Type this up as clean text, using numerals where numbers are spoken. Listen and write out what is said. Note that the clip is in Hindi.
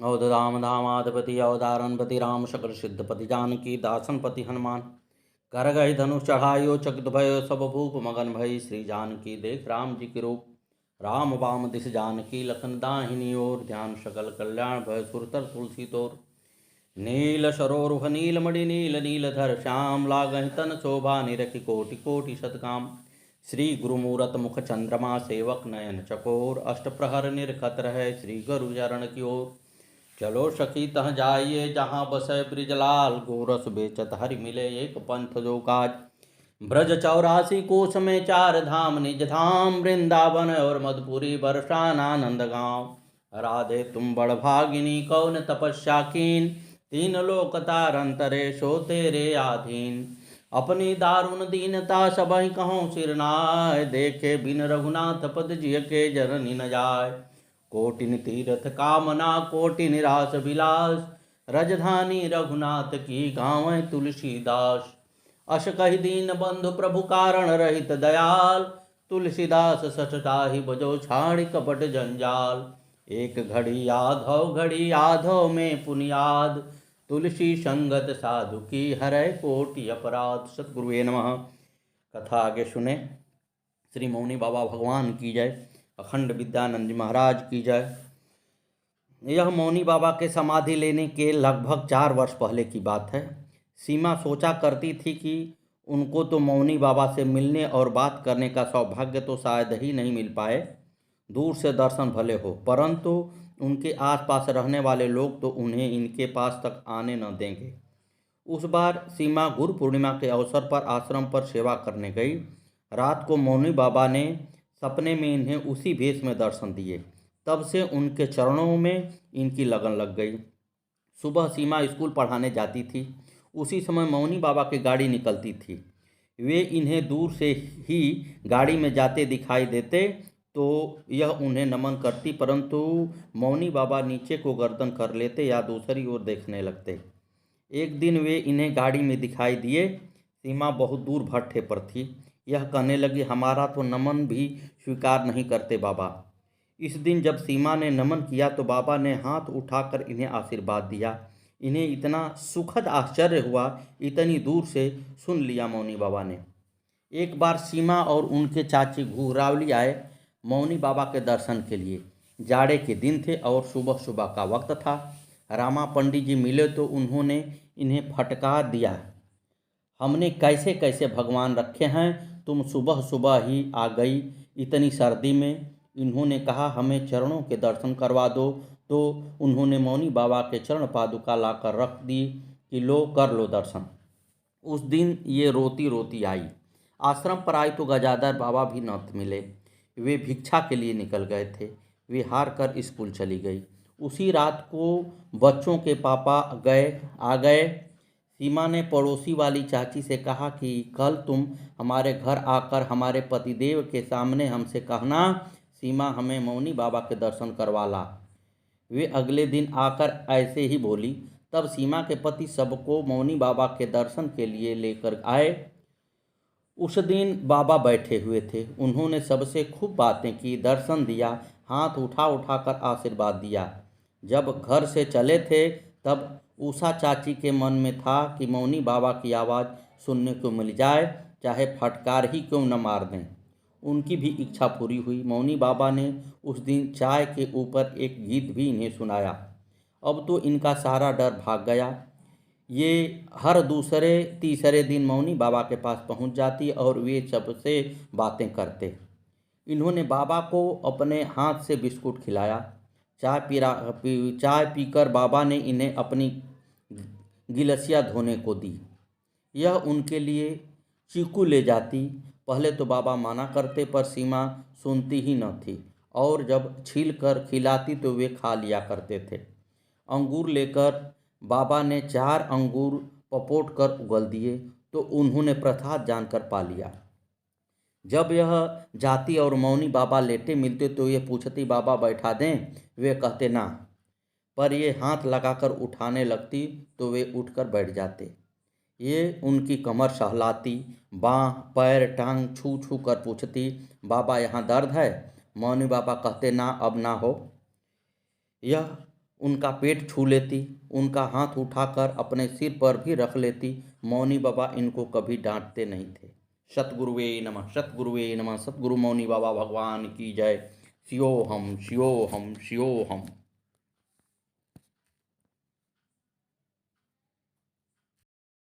अवधधाम धामाधिपति अवधारणपति राम सकल सिद्धपति जानकी दासनपति हनुमान कर गए धनुष चढ़ायो चकित भयो सब भूप मगन भई श्री जानकी देख राम जी के रूप राम बाम दिस जानकी लखन दाहिनी ओर ध्यान सकल कल्याण भय सुरतर तुलसी तोर नील सरोरुह नील मणि नील नीलधर श्याम लागहि तन शोभा निरखि कोटि कोटि सतकाम श्री गुरुमूरत मुख चंद्रमा सेवक नयन चकोर अष्ट प्रहर निरखत रहे श्री गुरु चरण की ओर चलो सखी तह जाइए जहाँ बसै ब्रिजलाल गोरस बेचत हरि मिले एक पंथ जो काज ब्रज 84 कोस में चार धाम निज धाम वृंदावन और मधुपुरी बरसानानंद गाँव राधे तुम बड़ भागिनी कौन तपस्या कीन तीन लोक तारंतरे सो तेरे आधीन अपनी दारुण दीनता सबहि कहूँ सिरनाय देखे बिन रघुनाथ पद जिय के जननी न जाय कोटिन तीर्थ कामना कोटि निराश विलास रजधानी रघुनाथ की गाँव तुलसीदास अस कहि दीन बंधु प्रभु कारण रहित दयाल तुलसीदास सचताहि बजो छाड़ कपट जंजाल एक घड़ी आधो में पुनियाद तुलसी संगत साधु की हरै कोटि अपराध। सतगुरुवे नमः। कथा आगे सुने। श्री मौनी बाबा भगवान की जय। अखंड विद्यानंद जी महाराज की जय। यह मौनी बाबा के समाधि लेने के लगभग 4 वर्ष पहले की बात है। सीमा सोचा करती थी कि उनको तो मौनी बाबा से मिलने और बात करने का सौभाग्य तो शायद ही नहीं मिल पाए। दूर से दर्शन भले हो, परंतु उनके आसपास रहने वाले लोग तो उन्हें इनके पास तक आने न देंगे। उस बार सीमा गुरु पूर्णिमा के अवसर पर आश्रम पर सेवा करने गई। रात को मौनी बाबा ने सपने में इन्हें उसी भेष में दर्शन दिए। तब से उनके चरणों में इनकी लगन लग गई। सुबह सीमा स्कूल पढ़ाने जाती थी। उसी समय मौनी बाबा की गाड़ी निकलती थी। वे इन्हें दूर से ही गाड़ी में जाते दिखाई देते तो यह उन्हें नमन करती, परंतु मौनी बाबा नीचे को गर्दन कर लेते या दूसरी ओर देखने लगते। एक दिन वे इन्हें गाड़ी में दिखाई दिए। सीमा बहुत दूर भट्ठे पर थी। यह कहने लगी, हमारा तो नमन भी स्वीकार नहीं करते बाबा। इस दिन जब सीमा ने नमन किया तो बाबा ने हाथ उठाकर इन्हें आशीर्वाद दिया। इन्हें इतना सुखद आश्चर्य हुआ, इतनी दूर से सुन लिया मौनी बाबा ने। एक बार सीमा और उनके चाची घुघरावली आए मौनी बाबा के दर्शन के लिए। जाड़े के दिन थे और सुबह सुबह का वक्त था। रामा पंडित जी मिले तो उन्होंने इन्हें फटकार दिया, हमने कैसे कैसे भगवान रखे हैं, तुम सुबह सुबह ही आ गई इतनी सर्दी में। इन्होंने कहा, हमें चरणों के दर्शन करवा दो, तो उन्होंने मौनी बाबा के चरण पादुका लाकर रख दी कि लो कर लो दर्शन। उस दिन ये रोती रोती आई। आश्रम पर आई तो गजाधर बाबा भी न मिले। वे भिक्षा के लिए निकल गए थे। वे हार कर स्कूल चली गई। उसी रात को बच्चों के पापा आ गए। सीमा ने पड़ोसी वाली चाची से कहा कि कल तुम हमारे घर आकर हमारे पतिदेव के सामने हमसे कहना, सीमा हमें मौनी बाबा के दर्शन करवा ला। वे अगले दिन आकर ऐसे ही बोली। तब सीमा के पति सबको मौनी बाबा के दर्शन के लिए लेकर आए। उस दिन बाबा बैठे हुए थे। उन्होंने सबसे खूब बातें की, दर्शन दिया, हाथ उठा उठा कर आशीर्वाद दिया। जब घर से चले थे तब उषा चाची के मन में था कि मौनी बाबा की आवाज़ सुनने को मिल जाए, चाहे फटकार ही क्यों न मार दें। उनकी भी इच्छा पूरी हुई। मौनी बाबा ने उस दिन चाय के ऊपर एक गीत भी इन्हें सुनाया। अब तो इनका सारा डर भाग गया। ये हर दूसरे तीसरे दिन मौनी बाबा के पास पहुंच जाती और वे सबसे बातें करते। इन्होंने बाबा को अपने हाथ से बिस्कुट खिलाया। चाय पीकर बाबा ने इन्हें अपनी गिलसिया धोने को दी। यह उनके लिए चीकू ले जाती। पहले तो बाबा मना करते, पर सीमा सुनती ही न थी, और जब छील कर खिलाती तो वे खा लिया करते थे। अंगूर लेकर बाबा ने 4 अंगूर पपोट कर उगल दिए तो उन्होंने प्रसाद जानकर पा लिया। जब यह जाती और मौनी बाबा लेटे मिलते तो ये पूछती, बाबा बैठा दें? वे कहते ना, पर ये हाथ लगाकर उठाने लगती तो वे उठकर बैठ जाते। ये उनकी कमर सहलाती, बाँह पैर टांग छू छू कर पूछती, बाबा यहाँ दर्द है? मौनी बाबा कहते, ना अब ना हो। यह उनका पेट छू लेती, उनका हाथ उठाकर अपने सिर पर भी रख लेती। मौनी बाबा इनको कभी डांटते नहीं थे। सतगुरुवे नमः, सतगुरुवे नमः। सतगुरु मौनी बाबा भगवान की जय। शिवोहम, शिवोहम, शिवोहम।